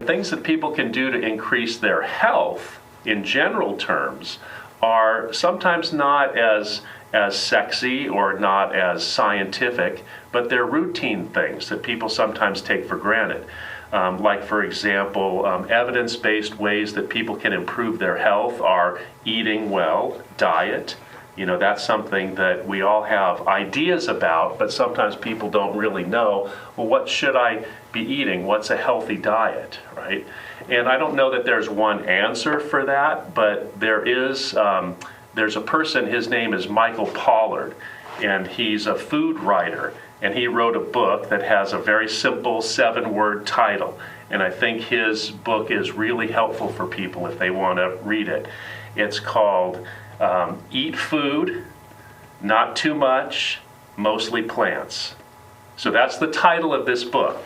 things that people can do to increase their health in general terms are sometimes not as sexy or not as scientific, but they're routine things that people sometimes take for granted. Like, for example, evidence-based ways that people can improve their health are eating well, diet. That's something that we all have ideas about, but sometimes people don't really know, well, what should I be eating? What's a healthy diet, right? And I don't know that there's one answer for that, but there's a person, his name is Michael Pollard, and he's a food writer, and he wrote a book that has a very simple 7-word title, and I think his book is really helpful for people if they want to read it. It's called Eat Food, Not Too Much, Mostly Plants. So that's the title of this book.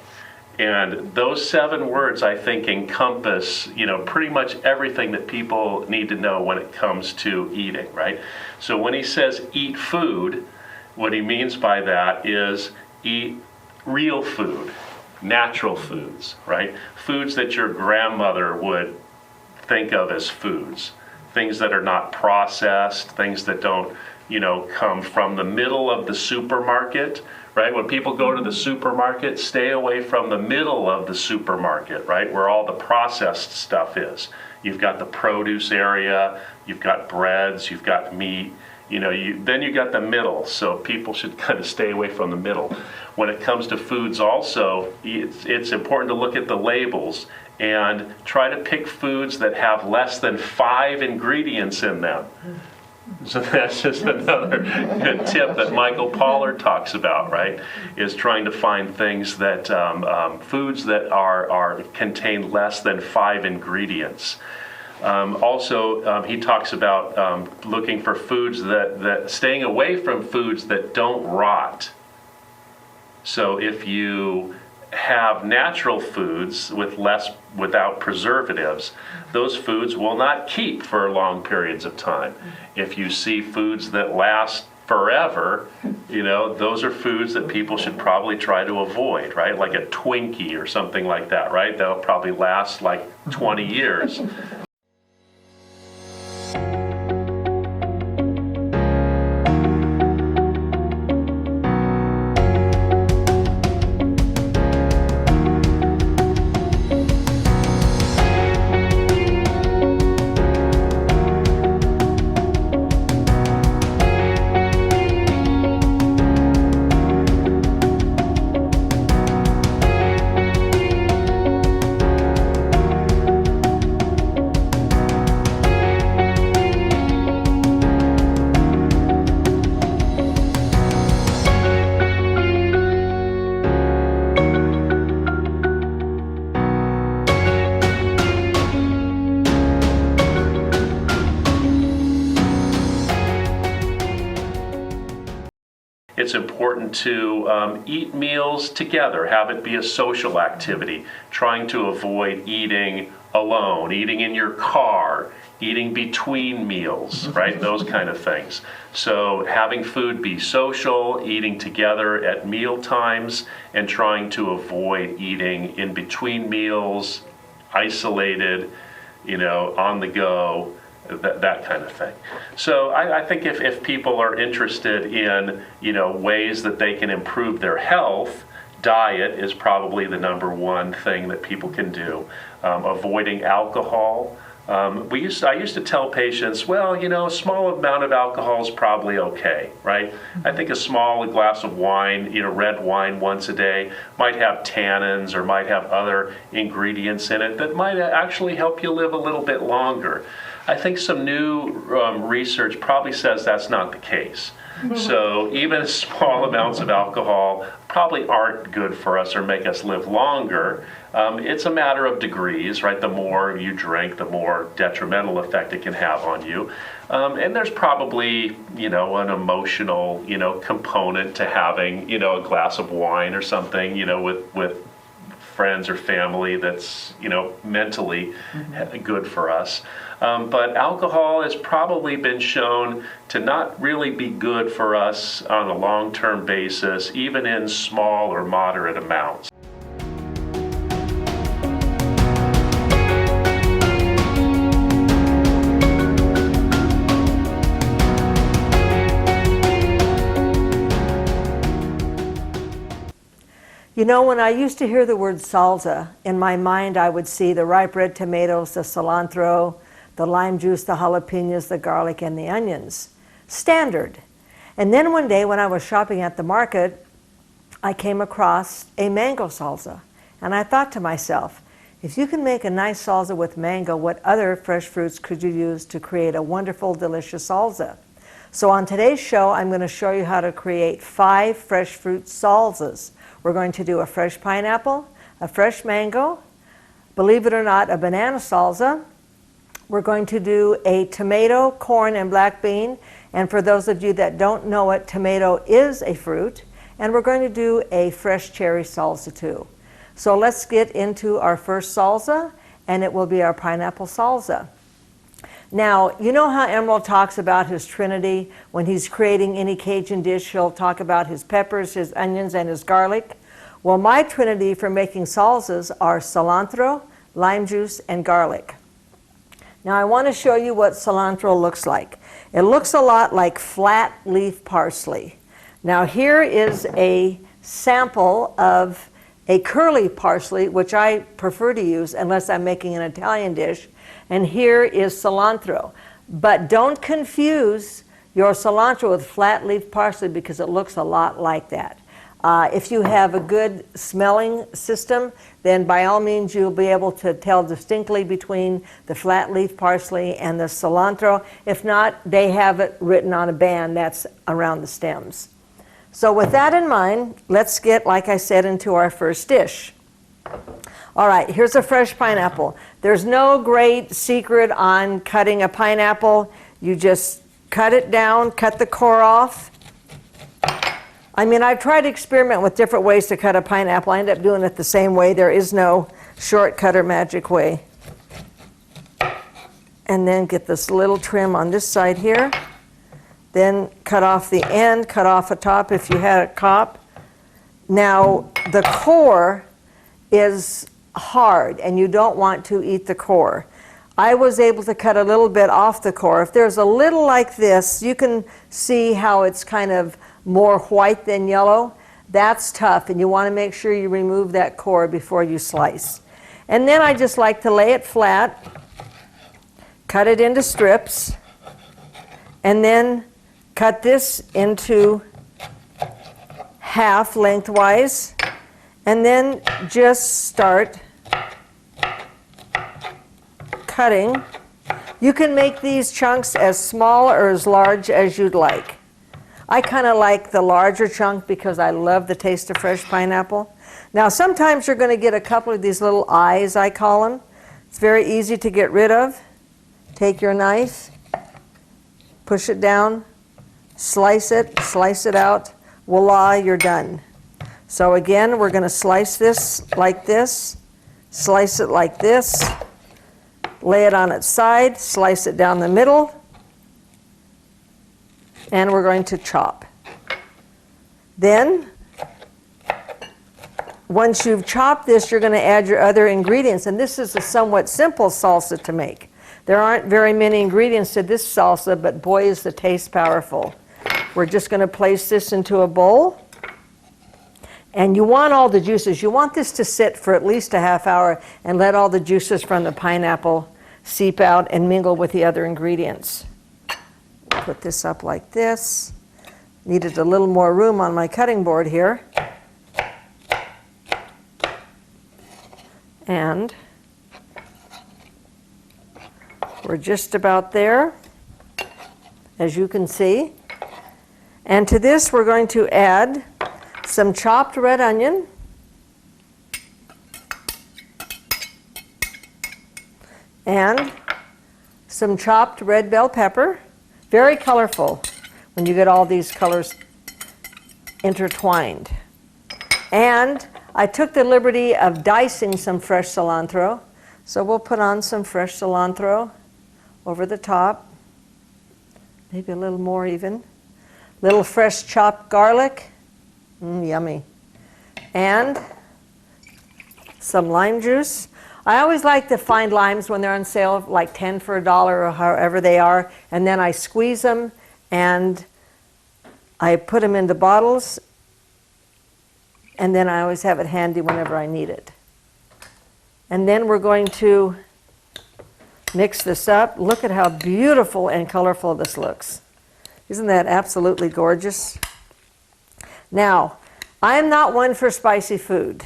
And those 7 words, I think, encompass, pretty much everything that people need to know when it comes to eating, right? So when he says eat food, what he means by that is eat real food, natural foods, right? Foods that your grandmother would think of as foods. Things that are not processed, things that don't, come from the middle of the supermarket, right? When people go to the supermarket, stay away from the middle of the supermarket, right? Where all the processed stuff is. You've got the produce area, you've got breads, you've got meat, then you got the middle, so people should kind of stay away from the middle. When it comes to foods also, it's important to look at the labels and try to pick foods that have less than 5 ingredients in them. So that's just another good tip that Michael Pollard talks about, right? Is trying to find things that, foods that contain less than 5 ingredients. Also, he talks about looking for foods that staying away from foods that don't rot. So if you have natural foods without preservatives, those foods will not keep for long periods of time. If you see foods that last forever, those are foods that people should probably try to avoid, right? Like a Twinkie or something like that, right? They'll probably last like 20 years. It's important to eat meals together, have it be a social activity, trying to avoid eating alone, eating in your car, eating between meals, right? Those kind of things. So having food be social, eating together at meal times, and trying to avoid eating in between meals, isolated, on the go, that kind of thing. So I think if people are interested in, ways that they can improve their health, diet is probably the number one thing that people can do. Avoiding alcohol. I used to tell patients, well, a small amount of alcohol is probably okay, right? I think a small glass of wine, red wine once a day might have tannins or might have other ingredients in it that might actually help you live a little bit longer. I think some new research probably says that's not the case. So even small amounts of alcohol probably aren't good for us or make us live longer. It's a matter of degrees, right? The more you drink, the more detrimental effect it can have on you. And there's probably, an emotional, component to having, a glass of wine or something, with friends or family that's, mentally good for us. But alcohol has probably been shown to not really be good for us on a long-term basis, even in small or moderate amounts. You know, when I used to hear the word salsa, in my mind I would see the ripe red tomatoes, the cilantro, the lime juice, the jalapenos, the garlic, and the onions. Standard. And then one day when I was shopping at the market, I came across a mango salsa. And I thought to myself, if you can make a nice salsa with mango, what other fresh fruits could you use to create a wonderful, delicious salsa? So on today's show, I'm going to show you how to create 5 fresh fruit salsas. We're going to do a fresh pineapple, a fresh mango, believe it or not, a banana salsa. We're going to do a tomato, corn, and black bean. And for those of you that don't know it, tomato is a fruit. And we're going to do a fresh cherry salsa too. So let's get into our first salsa, and it will be our pineapple salsa. Now, you know how Emerald talks about his Trinity? When he's creating any Cajun dish, he'll talk about his peppers, his onions, and his garlic. Well, my Trinity for making salsas are cilantro, lime juice, and garlic. Now, I want to show you what cilantro looks like. It looks a lot like flat leaf parsley. Now, here is a sample of a curly parsley, which I prefer to use unless I'm making an Italian dish. And here is cilantro. But don't confuse your cilantro with flat leaf parsley because it looks a lot like that. If you have a good smelling system, then by all means you'll be able to tell distinctly between the flat leaf parsley and the cilantro. If not, they have it written on a band that's around the stems. So with that in mind, let's get, like I said, into our first dish. All right, here's a fresh pineapple. There's no great secret on cutting a pineapple. You just cut it down, cut the core off. I mean, I've tried to experiment with different ways to cut a pineapple. I end up doing it the same way. There is no shortcut or magic way. And then get this little trim on this side here. Then cut off the end, cut off the top if you had a cop. Now, the core is hard, and you don't want to eat the core. I was able to cut a little bit off the core. If there's a little like this, you can see how it's kind of more white than yellow. That's tough, and you want to make sure you remove that core before you slice. And then I just like to lay it flat, cut it into strips, and then cut this into half lengthwise, and then just start cutting. You can make these chunks as small or as large as you'd like. I kind of like the larger chunk because I love the taste of fresh pineapple. Now sometimes you're going to get a couple of these little eyes, I call them. It's very easy to get rid of. Take your knife, push it down, slice it out, voila, you're done. So again, we're going to slice this like this, slice it like this, lay it on its side, slice it down the middle, and we're going to chop. Then, once you've chopped this, you're going to add your other ingredients, and this is a somewhat simple salsa to make. There aren't very many ingredients to this salsa, but boy is the taste powerful. We're just going to place this into a bowl. And you want all the juices. You want this to sit for at least a half hour and let all the juices from the pineapple seep out and mingle with the other ingredients. Put this up like this. Needed a little more room on my cutting board here. And we're just about there, as you can see. And to this we're going to add some chopped red onion, and some chopped red bell pepper. Very colorful when you get all these colors intertwined. And I took the liberty of dicing some fresh cilantro. So we'll put on some fresh cilantro over the top, maybe a little more even. Little fresh chopped garlic. Yummy. And some lime juice. I always like to find limes when they're on sale, like 10 for $1 or however they are, and then I squeeze them, and I put them into bottles, And then I always have it handy whenever I need it. And then we're going to mix this up. Look at how beautiful and colorful this looks. Isn't that absolutely gorgeous? Now, I'm not one for spicy food.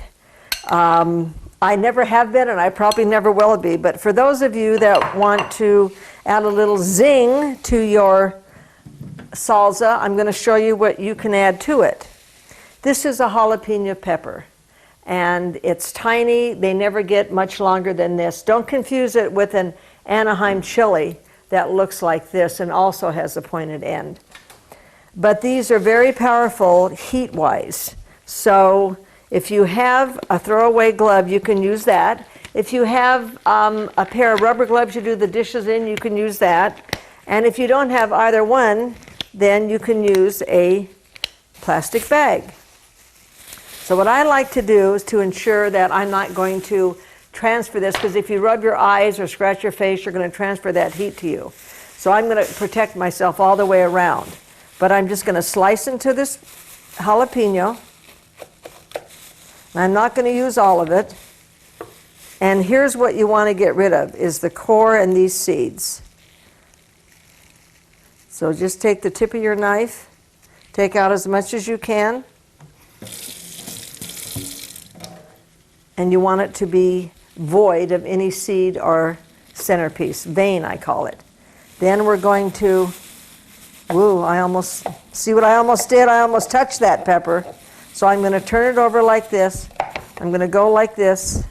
I never have been, and I probably never will be, but for those of you that want to add a little zing to your salsa, I'm going to show you what you can add to it. This is a jalapeno pepper, and it's tiny. They never get much longer than this. Don't confuse it with an Anaheim chili that looks like this and also has a pointed end. But these are very powerful heat-wise. So if you have a throwaway glove, you can use that. If you have a pair of rubber gloves you do the dishes in, you can use that. And if you don't have either one, then you can use a plastic bag. So what I like to do is to ensure that I'm not going to transfer this, because if you rub your eyes or scratch your face, you're going to transfer that heat to you. So I'm going to protect myself all the way around. But I'm just going to slice into this jalapeno. I'm not going to use all of it. And here's what you want to get rid of, is the core and these seeds. So just take the tip of your knife, take out as much as you can. And you want it to be void of any seed or centerpiece, vein I call it. Then we're going to, woo, see what I almost did? I almost touched that pepper. So I'm going to turn it over like this. I'm going to go like this,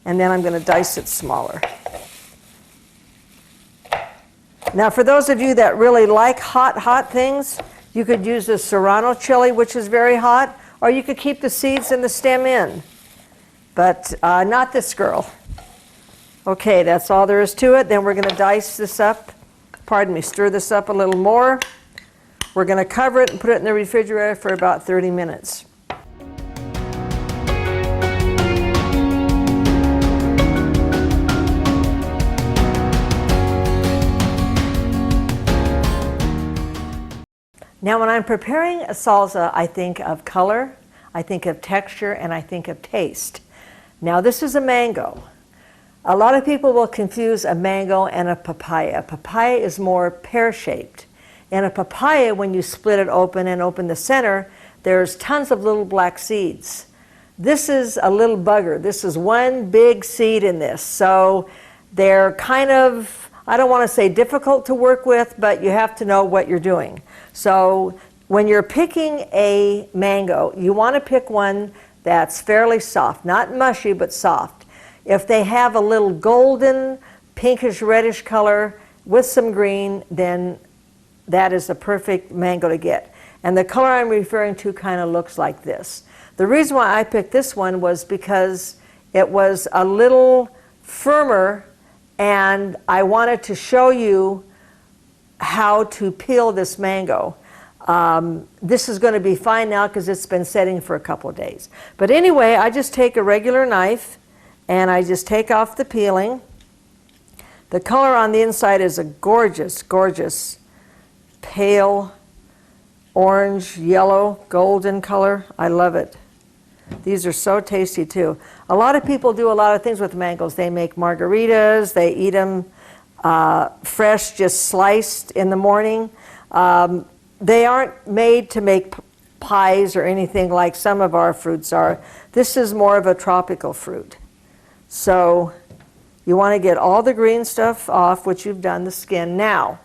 and then I'm going to dice it smaller. Now for those of you that really like hot things, you could use the serrano chili, which is very hot, or you could keep the seeds and the stem in. But not this girl. Okay, that's all there is to it. Then we're going to dice this up, stir this up a little more. We're going to cover it and put it in the refrigerator for about 30 minutes. Now when I'm preparing a salsa, I think of color, I think of texture, and I think of taste. Now this is a mango. A lot of people will confuse a mango and a papaya. Papaya is more pear-shaped. And a papaya, when you split it open and open the center, there's tons of little black seeds. This is a little bugger. This is one big seed in this. So they're kind of, I don't want to say difficult to work with, but you have to know what you're doing. So when you're picking a mango, you want to pick one that's fairly soft, not mushy, but soft. If they have a little golden, pinkish, reddish color with some green, then that is the perfect mango to get. And the color I'm referring to kind of looks like this. The reason why I picked this one was because it was a little firmer, and I wanted to show you how to peel this mango. This is going to be fine now because it's been setting for a couple of days. But anyway, I just take a regular knife and I just take off the peeling. The color on the inside is a gorgeous, gorgeous pale orange, yellow, golden color. I love it. These are so tasty too. A lot of people do a lot of things with mangoes. They make margaritas, they eat them fresh, just sliced in the morning. They aren't made to make pies or anything like some of our fruits are. This is more of a tropical fruit. So you want to get all the green stuff off, which you've done, the skin. Now,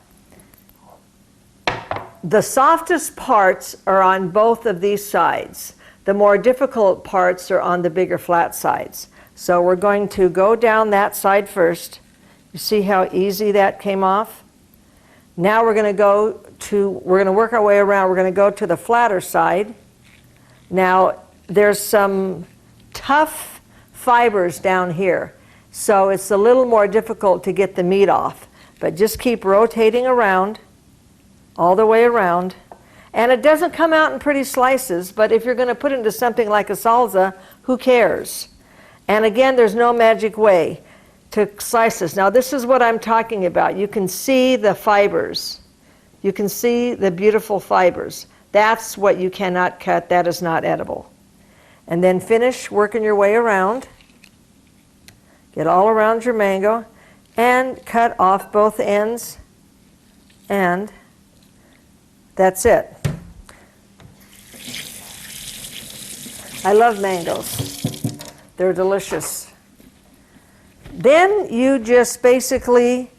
the softest parts are on both of these sides. The more difficult parts are on the bigger flat sides. So we're going to go down that side first. You see how easy that came off? Now we're going to work our way around. We're going to go to the flatter side. Now there's some tough fibers down here, so it's a little more difficult to get the meat off. But just keep rotating around, all the way around. And it doesn't come out in pretty slices, but if you're going to put it into something like a salsa, who cares? And again, there's no magic way to slice this. Now this is what I'm talking about. You can see the fibers. You can see the beautiful fibers. That's what you cannot cut. That is not edible. And then finish working your way around. Get all around your mango and cut off both ends, and that's it. I love mangoes. They're delicious. Then you just basically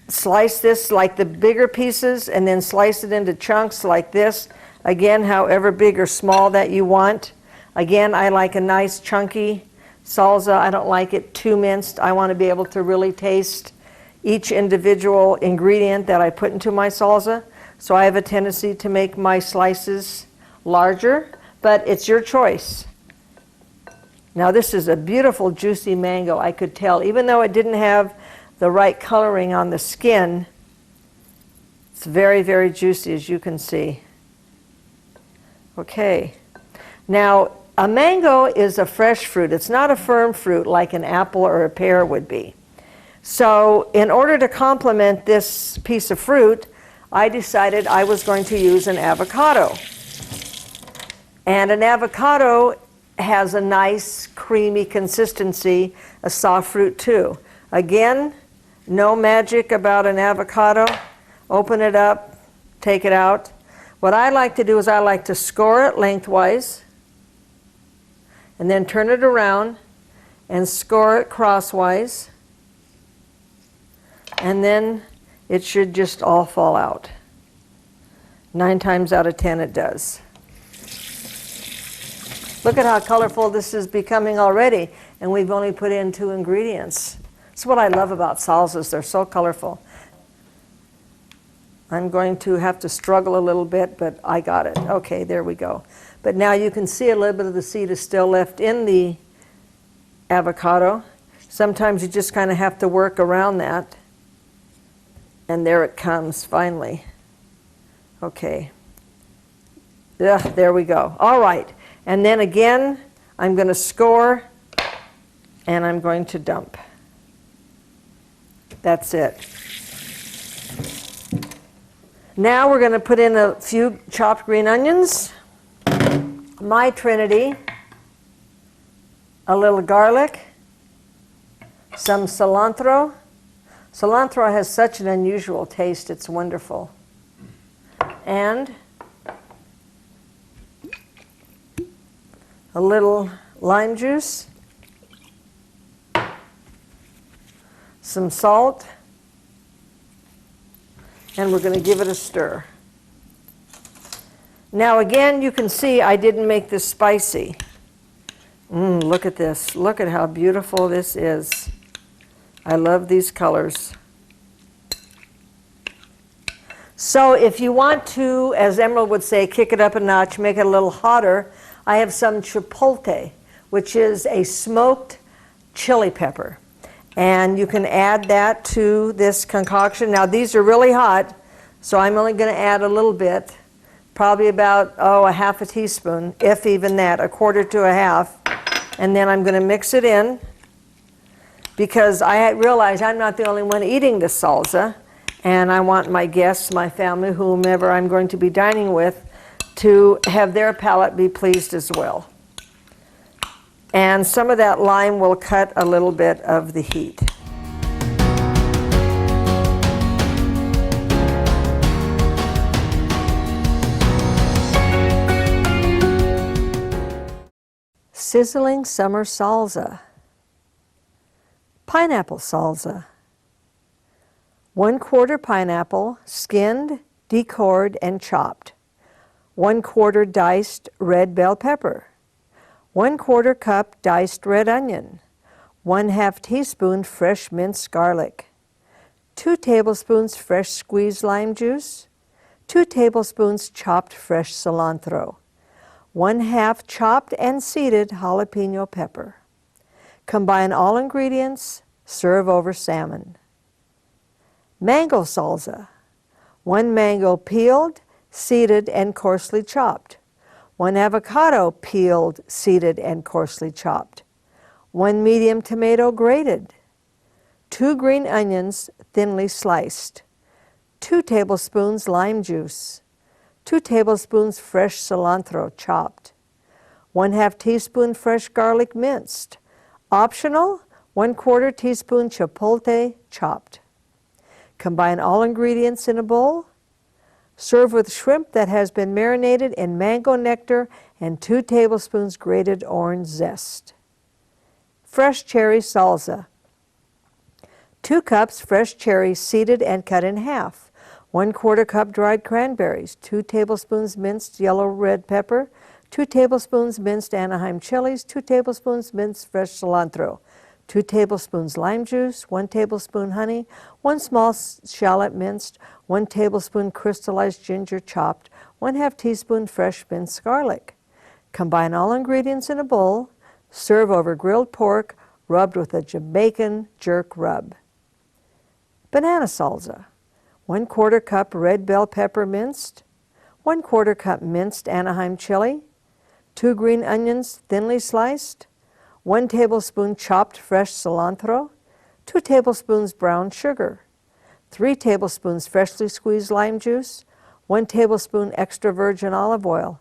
slice this like the bigger pieces and then slice it into chunks like this. Again, however big or small that you want. Again, I like a nice chunky salsa. I don't like it too minced. I want to be able to really taste each individual ingredient that I put into my salsa. So I have a tendency to make my slices larger, but it's your choice. Now this is a beautiful juicy mango, I could tell. Even though it didn't have the right coloring on the skin, it's very, very juicy, as you can see. Okay. Now, a mango is a fresh fruit. It's not a firm fruit like an apple or a pear would be. So in order to complement this piece of fruit, I decided I was going to use an avocado. And an avocado has a nice creamy consistency, a soft fruit too. Again, no magic about an avocado. Open it up, take it out. What I like to do is I like to score it lengthwise and then turn it around and score it crosswise, and then it should just all fall out. 9 times out of 10 it does. Look at how colorful this is becoming already, and we've only put in 2 ingredients. That's what I love about salsas, they're so colorful. I'm going to have to struggle a little bit, but I got it. Okay, there we go. But now you can see a little bit of the seed is still left in the avocado. Sometimes you just kind of have to work around that. And there it comes, finally. Okay. Ugh, there we go. All right. And then again, I'm going to score, and I'm going to dump. That's it. Now we're going to put in a few chopped green onions, my trinity, a little garlic, some cilantro. Cilantro has such an unusual taste, it's wonderful. And a little lime juice, some salt, and we're going to give it a stir. Now again, you can see I didn't make this spicy. Look at this. Look at how beautiful this is. I love these colors. So if you want to, as Emerald would say, kick it up a notch, make it a little hotter, I have some chipotle, which is a smoked chili pepper. And you can add that to this concoction. Now these are really hot, so I'm only going to add a little bit, probably about, a half a teaspoon, if even that, a quarter to a half. And then I'm going to mix it in, because I realize I'm not the only one eating this salsa, and I want my guests, my family, whomever I'm going to be dining with, to have their palate be pleased as well. And some of that lime will cut a little bit of the heat. Sizzling summer salsa. Pineapple salsa. 1/4 pineapple, skinned, decored, and chopped. 1/4 diced red bell pepper. 1/4 cup diced red onion. 1/2 teaspoon fresh minced garlic. 2 tablespoons fresh squeezed lime juice. 2 tablespoons chopped fresh cilantro. 1/2 chopped and seeded jalapeno pepper. Combine all ingredients, serve over salmon. Mango salsa. 1 mango peeled, seeded, and coarsely chopped. 1 avocado peeled, seeded, and coarsely chopped. 1 medium tomato grated. 2 green onions thinly sliced. 2 tablespoons lime juice. 2 tablespoons fresh cilantro chopped. 1/2 teaspoon fresh garlic minced. Optional, 1/4 teaspoon chipotle chopped. Combine all ingredients in a bowl. Serve with shrimp that has been marinated in mango nectar and 2 tablespoons grated orange zest. Fresh cherry salsa. 2 cups fresh cherries seeded and cut in half. 1/4 cup dried cranberries. 2 tablespoons minced yellow red pepper. 2 tablespoons minced Anaheim chilies. 2 tablespoons minced fresh cilantro. 2 tablespoons lime juice, 1 tablespoon honey, 1 small shallot minced, 1 tablespoon crystallized ginger chopped, 1/2 teaspoon fresh minced garlic. Combine all ingredients in a bowl. Serve over grilled pork rubbed with a Jamaican jerk rub. Banana salsa. 1/4 cup red bell pepper minced, 1/4 cup minced Anaheim chili, 2 green onions thinly sliced, 1 tablespoon chopped fresh cilantro, 2 tablespoons brown sugar, 3 tablespoons freshly squeezed lime juice, 1 tablespoon extra virgin olive oil,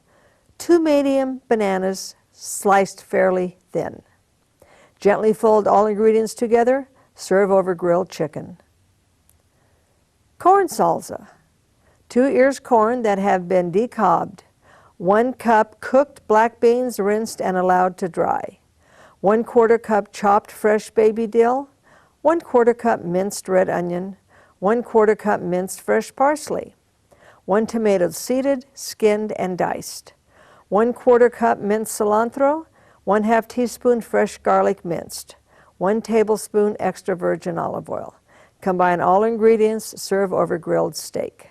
2 medium bananas sliced fairly thin. Gently fold all ingredients together. Serve over grilled chicken. Corn salsa. 2 ears corn that have been decobbed. 1 cup cooked black beans rinsed and allowed to dry. 1/4 cup chopped fresh baby dill, 1/4 cup minced red onion, 1/4 cup minced fresh parsley, 1 tomato seeded, skinned, and diced, 1/4 cup minced cilantro, 1/2 teaspoon fresh garlic minced, 1 tablespoon extra virgin olive oil. Combine all ingredients, serve over grilled steak.